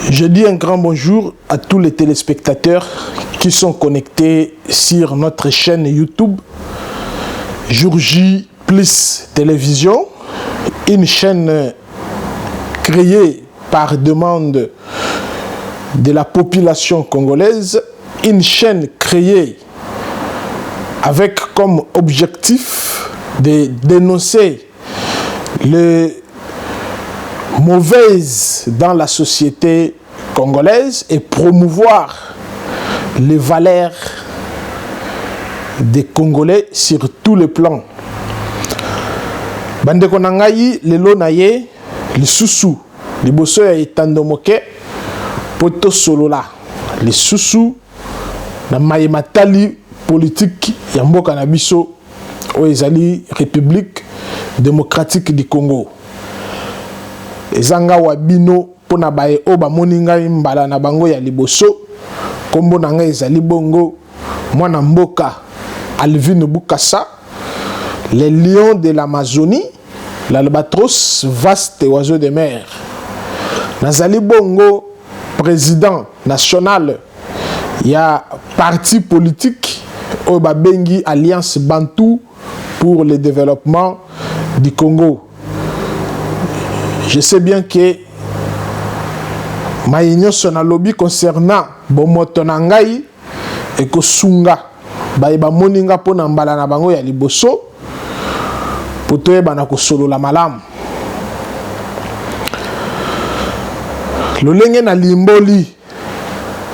Je dis un grand bonjour à tous les téléspectateurs qui sont connectés sur notre chaîne YouTube Jour J Plus Télévision, une chaîne créée par demande de la population congolaise, une chaîne créée avec comme objectif de dénoncer les mauvaises dans la société congolaise et promouvoir les valeurs des Congolais sur tous les plans. Bandeko nangai lelo naye lisusu liboso ya etando moke poto solola lisusu na mayematali politique ya mboka na biso oyo ezali République démocratique du Congo. Ezanga wabino pona baye o bamoni ngai mbala na bango ya liboso kombo na ngai ezali bongo mwana mboka Alvin Bukasa, les lions de l'Amazonie, l'albatros vaste oiseau de mer. Nazali bongo président national ya parti politique au babengi Alliance Bantou pour le développement du Congo. Je sais bien que ma union son lobby concernant bomoto na ngai et ko sunga ba moninga pona mbala na bango ya liboso poto e bana ko solo la malamu lolenge na limboli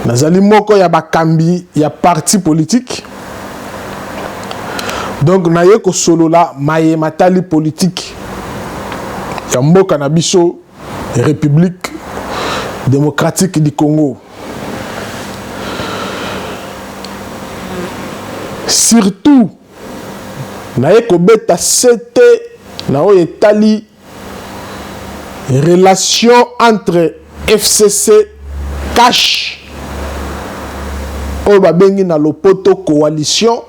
nazali moko ya bakambi ya parti politique. Donc naye ko solo la maye matali politique ya mboka na biso République démocratique du Congo. Surtout naye ko beta sete na o etali relation entre FCC Cash o babengi na lopoto coalition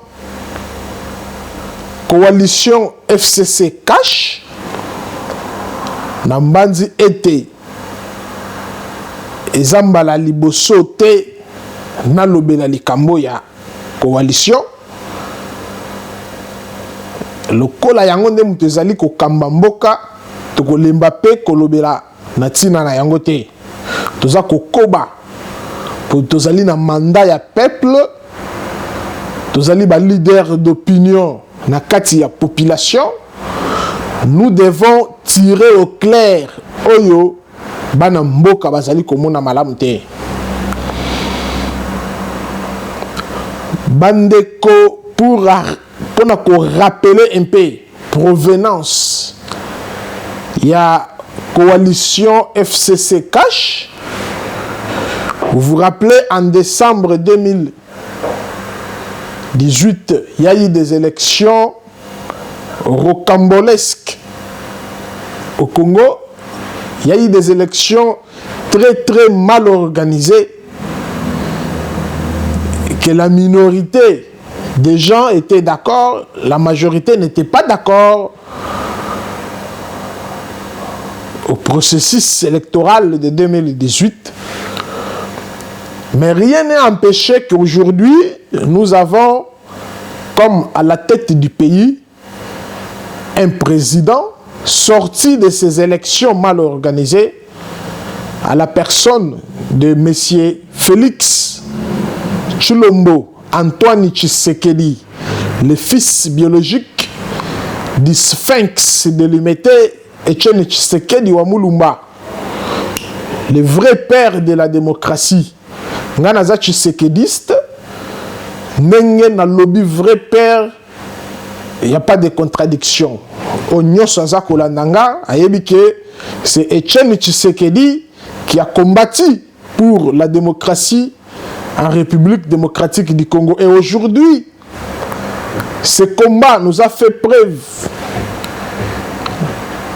FCC Cash na mbanzi ete ezambala liboso te na lobela likambo ya coalition lokola yango nde mutu ezali kokamba mboka tokolemba pe kolobela na tina na yango te toza kokoba po tozali na mandat ya peuple tozali ba leader d'opinion na kati ya population. Nous devons tirer au clair oyo bana mboka bazali komona malamu te. Bandeko pour rappeler un peu provenance il y a coalition FCC Cash. Vous vous rappelez en décembre 2018 il y a eu des élections rocambolesques au Congo. Il y a eu des élections très mal organisées, que la minorité des gens étaient d'accord, la majorité n'était pas d'accord au processus électoral de 2018. Mais rien n'a empêché qu'aujourd'hui, nous avons, comme à la tête du pays, un président sorti de ces élections mal organisées à la personne de M. Félix Tshilombo Antoine Tshisekedi, le fils biologique du sphinx de l'Umete Etienne Tshisekedi Wamulumba, le vrai père de la démocratie. Nganaza Tshisekediste, Nenge na lobby vrai père, il n'y a pas de contradiction. Onyo Sanza Kolandanga a dit que c'est Etienne Tshisekedi qui a combattu pour la démocratie en République démocratique du Congo. Et aujourd'hui, ce combat nous a fait preuve.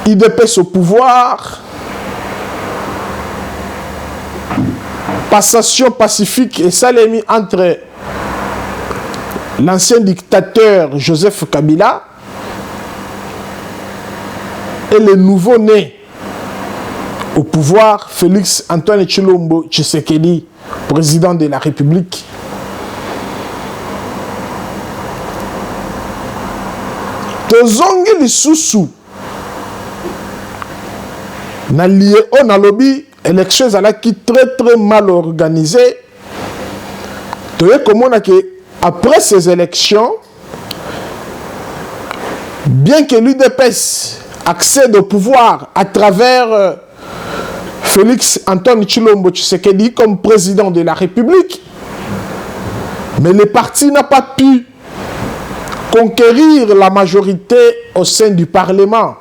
IDPS au pouvoir, passation pacifique et Salemi entre l'ancien dictateur Joseph Kabila et le nouveau-né au pouvoir Félix Antoine Tshilombo Tshisekedi, président de la République. Tozongi lisusu na lié on a lobby élection qui très mal organisée. Toye komona que après ces élections, bien que l'UDPS accède au pouvoir à travers Félix Antoine Tshilombo Tshisekedi comme président de la République, mais le parti n'a pas pu conquérir la majorité au sein du Parlement.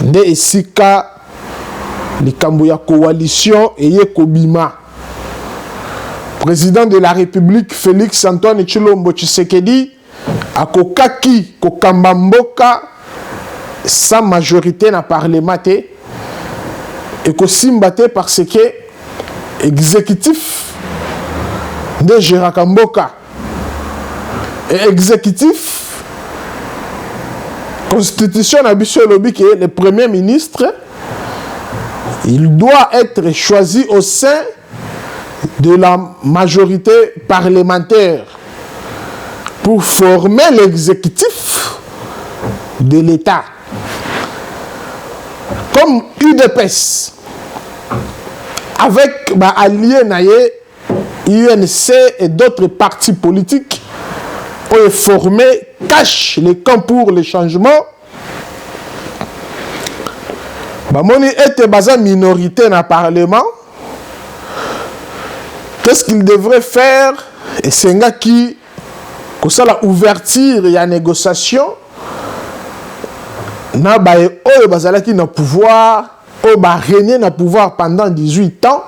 Nde esika likambo ya coalition eye kobima. Président de la République Félix Antoine Tshilombo Tshisekedi akokaki kokamba mboka sans majorité na parlement te et kosimba te parce que exécutif nde géraka mboka. Et exécutif, constitution na biso lobi que le premier ministre, il doit être choisi au sein de la majorité parlementaire pour former l'exécutif de l'État. Comme UDPS, avec allié naye, UNC et d'autres partis politiques, ont formé, cache les camps pour le changement. Bamoni était basé minorité dans le Parlement. Qu'est-ce qu'il devrait faire? Et c'est un gars qui, comme ça, la ouverture et la négociation, n'a pas eu le pouvoir, régner dans le pouvoir pendant 18 ans.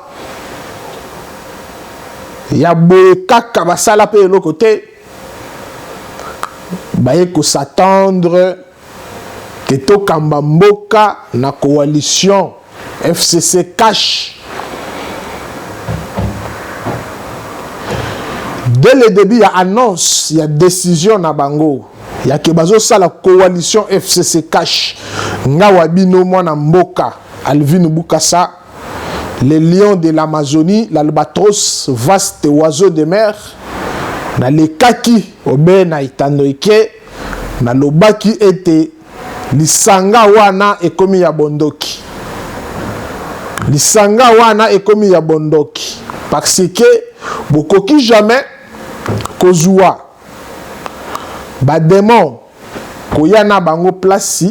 Il y a beaucoup de l'autre côté. Il faut s'attendre que tout Kambamboka na coalition FCC cache. Dès le début, il y a annonce, il y a décision na bango. Il y a que la coalition FCC cache. Ngawabino mwana mboka, Alvin Bukasa, les lions de l'Amazonie, l'albatros, vaste oiseau de mer. Na le kaki obe na itandoike na lobaki ete lisanga wana ekomi ya bondoki. Lisanga wana ekomi ya bondoki parce que bokoki jamais kozua ba démon koyana bango place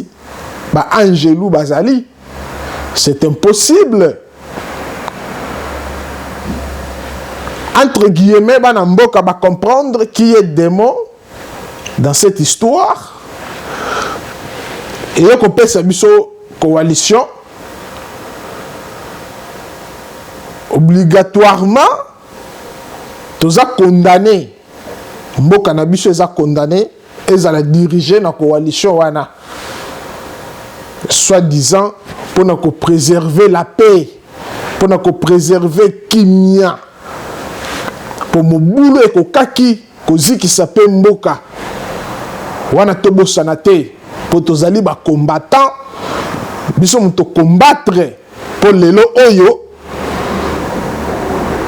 ba angelou bazali, c'est impossible. Entre guillemets, Banamboka va comprendre qui est démon dans cette histoire. Et qu'on peut sa coalition, obligatoirement, tous a condamné. Mboka na biso est condamné et ils ont dirigé la coalition wana. Soi-disant pour préserver la paix, pour préserver Kimia. Pour mon boulot et kaki kozi qui s'appelle mboka wana tobo sanate pour tozali ba combattant biso muto combattre pour lelo oyo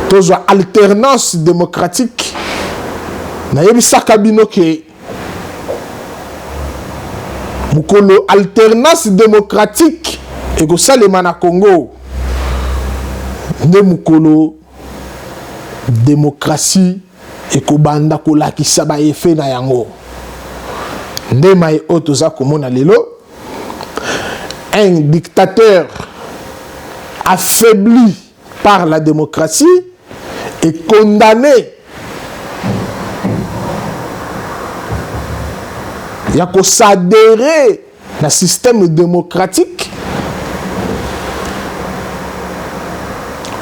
tozo alternance démocratique na yebisaka bino ke mukolo alternance démocratique et ko salema na Congo nde mukolo démocratie et kobanda kolakisa ba effet na yango nde mai otoza komona lelo un dictateur affaibli par la démocratie est condamné ya ko s'adhérer na système démocratique.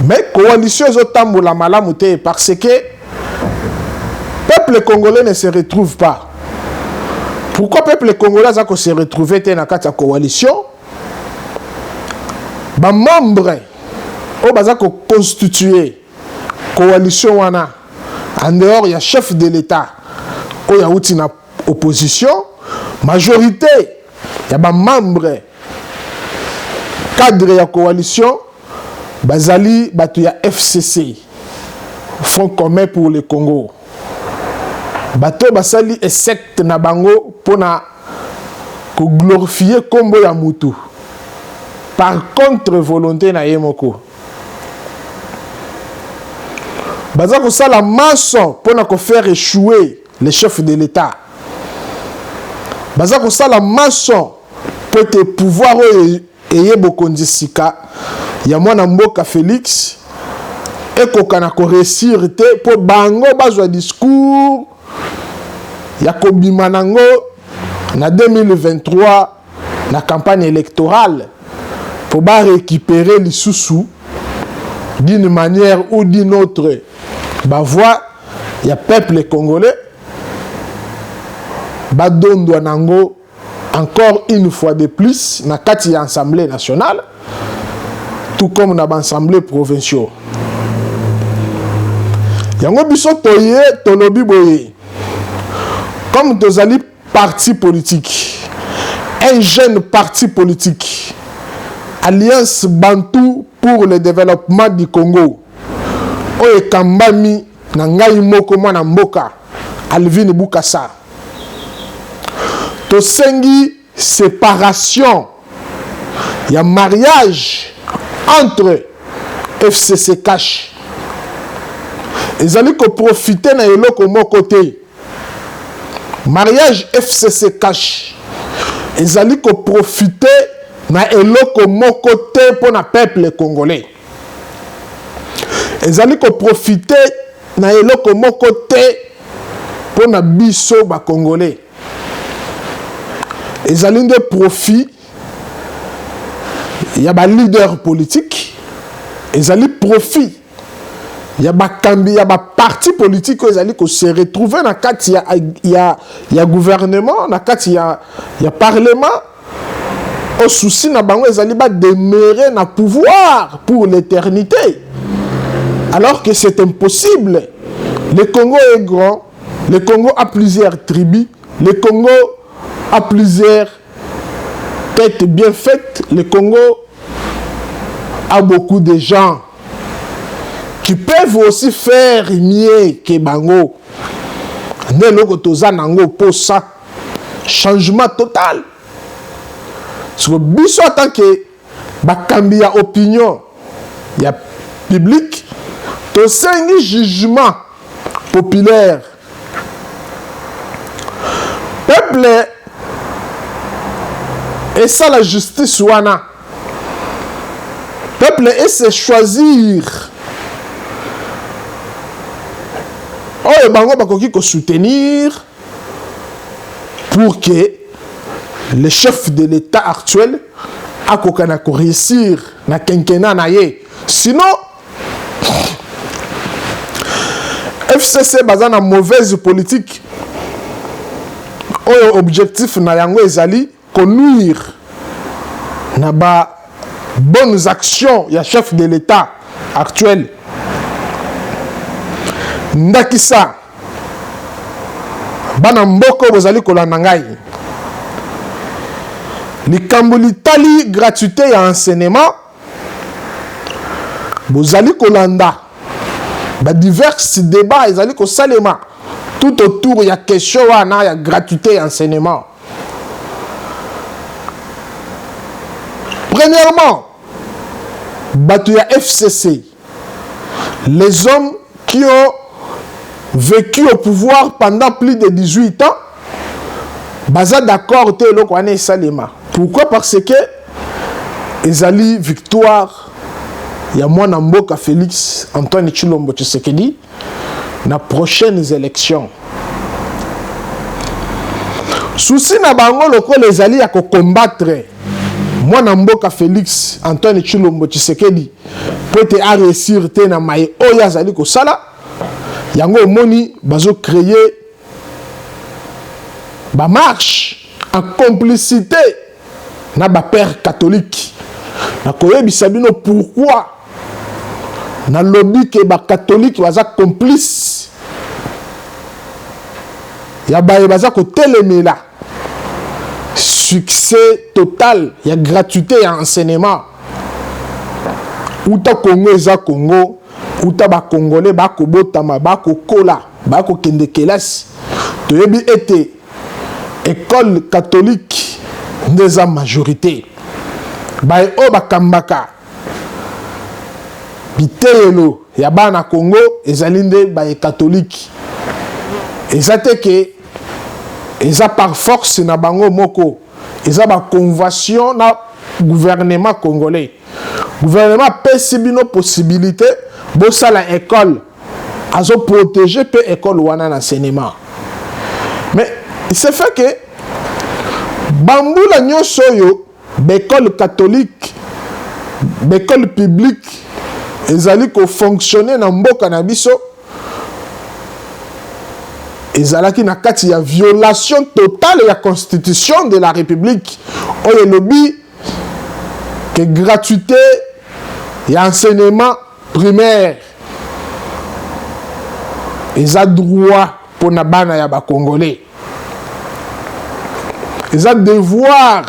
Mais coalition zotambola malamu te parce que peuple congolais ne se retrouve pas. Pourquoi peuple congolais a se retrouvé dans la coalition? Ba membre au baza ko constituer coalition wana en dehors il y a chef de l'État ou il y a outil na opposition majorité il y a ba membre cadre de la coalition, bazali batu ya FCC, Front commun pour le Congo. Bato basali et secte na bango pona ko glorifier kombo ya mutu. Par contre volonté na yemoko. Baza ko sala maçon pona ko faire échouer les chefs de l'État. Baza ko sala maçon pour te pouvoir eye bokonzi sika ya mwana mboka Félix et kokana ko réussir te po bango bazwa discours ya kobima nango na 2023 la campagne électorale pour ba récupérer les sous d'une manière ou d'une autre ba voix ya peuple congolais ba dondo nango encore une fois de plus na kati ya assemblée nationale tout comme na assemblée provinciale. Yango biso toye tolobi boye comme tozali parti politique, un jeune parti politique, Alliance Bantou pour le développement du Congo, oye kambami na ngai moko mwana mboka Alvin Bukasa, tosengi séparation, il y a mariage entre FCC Cash. Ils allaient profiter na eloko moko te. Mariage FCC Cash. Ils allaient profiter na eloko moko te pour na peuple congolais. Ils allaient profiter na eloko moko te pour na biso ba congolais. Ils allaient de profit. Il y a des leaders politiques. Ils allaient profit. Il y a des partis politiques qui se retrouvent dans le gouvernement, dans le parlement. Au souci, ils allaient demeurer dans le pouvoir pour l'éternité. Alors que c'est impossible. Le Congo est grand. Le Congo a plusieurs tribus. Le Congo a plusieurs têtes bien faites. Le Congo a beaucoup de gens qui peuvent aussi faire mieux que Bango. Neloko toza nango pour ça. Changement total. Parce que biso en tant que bakambi ya opinion ya public, to sengi jugement populaire. Peuple et ça la justice wana. Peuple et c'est choisir. Oh, bango bakoki ko soutenir pour que le chef de l'État actuel a kokana ko réussir na quinquennat na ye. Sinon FCC baza na mauvaise politique. Oh, objectif na yango ezali ko nuire na ba bonnes actions ya chef de l'État actuel. Ndakisa bana mboko bozali kolanda ngai likambo litali gratuité ya enseignement bozali kolanda ba divers débats ezali ko salema tout autour ya question wana ya gratuité ya enseignement. Premièrement, batu ya FCC, les hommes qui ont vécu au pouvoir pendant plus de 18 ans, baza d'accord te eloko wana esalema. Pourquoi? Parce que ezali victoire ya mwana mboka Félix Antoine Tshilombo Tshisekedi na prochaines élections. Souci na bango lokola ezali ya ko combattre mwana mboka Félix Antoine Tshilombo Tshisekedi pour te a réussir te na maye oyo azali ko sala. Yango moni bazo créer ba marche en complicité na ba père catholique. Na koyebisa bino pourquoi na lobby que ba catholique baza complice. Ya ba baza ko telemela. Succès total, il y a gratuité et enseignement uta Congo eza Congo, uta ba Congolais ba ko botama ba ko kola ba ko kende kelasi toyebi ete école catholique ndeza majorité ba o ba kambaka bitelo ya bana Congo ezali nde ba catholique ezate ke eza par force na bango moko eza ba convention na gouvernement congolais. Gouvernement pesi bino possibilité bosala école azo protéger pe école wana na enseignement. Mais il se fait que bambula nyonso yo l'école catholique, l'école publique ezali ko fonctionner na mboka na biso ezalaki na kati ya violation totale ya constitution de la République oyo lobi que gratuité et enseignement primaire ils ont droit pour na bana ya ba Congolais ils ont devoir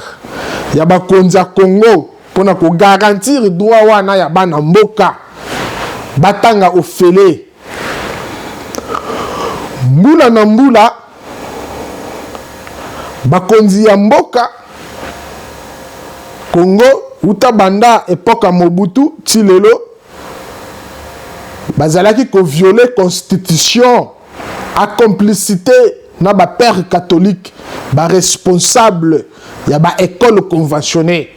ya ba konza Congo pour na ko garantir droit wana ya bana mboka batanga ofele mbula na mbula bakonzi ya mboka Congo uta banda époque Mobutu tilelo bazalaki ko violer constitution à complicité na ba père catholique ba responsable ya ba école conventionnée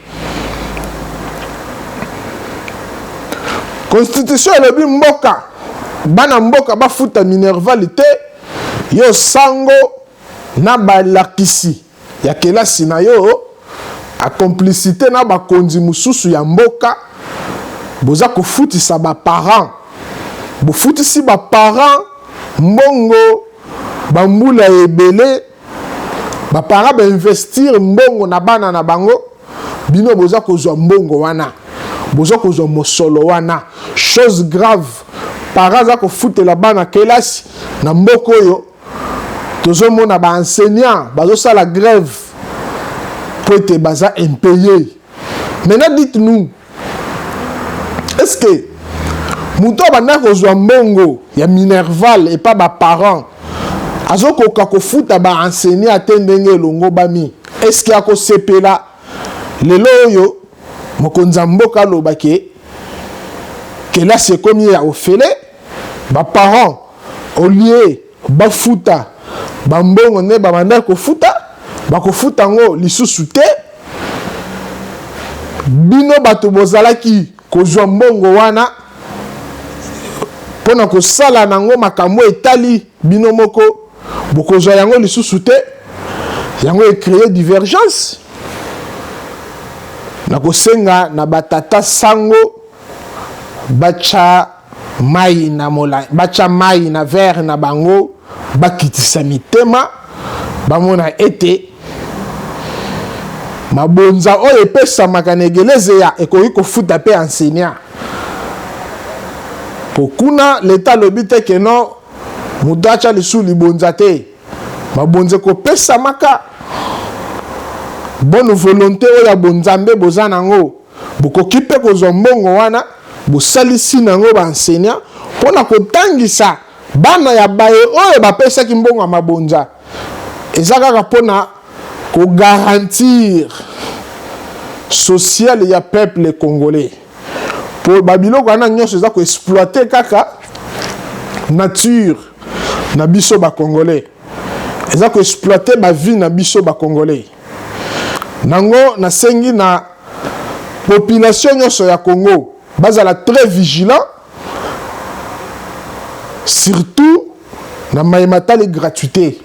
constitution elobi mboka bana mboka bafuta minervalité yo sango na balakisi ya kelasi na yo a complicité na bakonzi mususu ya mboka boza kofutisa ba parents bofutisi ba parents mbongo bambula ebele ba parents ba investir mbongo na bana na bango bino boza kozwa mbongo wana boza kozwa mosolo wana chose grave parents za kofutela bana kelasi na mboko yo tozomona ba enseignants bazosala grève pour être baza impayé. Maintenant dites-nous, est-ce que Mouto bana kozwa mbongo ya minerval et pas ba parents azoko kako futa ba enseigner atendenge longo bami est-ce qu'il y a ko sepela lelo yo mokonza mboka lobake que là c'est comme ya ofele ba parents au lieu ba futa ba mbongo ne ba banda ko futa bakofuta ngo lisusu te bino bato bozalaki kozwa mbongo wana pona kosala nango makambo etali bino moko bokozwa yango lisusu te yango créer divergence na kosenga na batata sango bacha mai na mola bacha mai na verre na bango bakitisa mitema bamona ete mabonza oyo epesamaka na egeleze ya ekoki kofuta pe enseignant pokuna leta lobi te ke no moto atya lisu libonza te mabonza ekopesamaka bonne volonté oyo ya bonzambe boza nango bokoki mpe kozwa mbongo wana bosalisi nango baenseignant mpona kotangisa bana ya baye oyo bapesaki mbongo ya mabonza eza kaka mpona ko garantir social ya peuple congolais pour babiloko wana nyonso eza ko exploiter kaka nature na biso ba congolais eza ko exploiter ba vie na biso ba congolais nango nasengi na population nyonso ya Congo bazala très vigilant surtout na maïmatali gratuité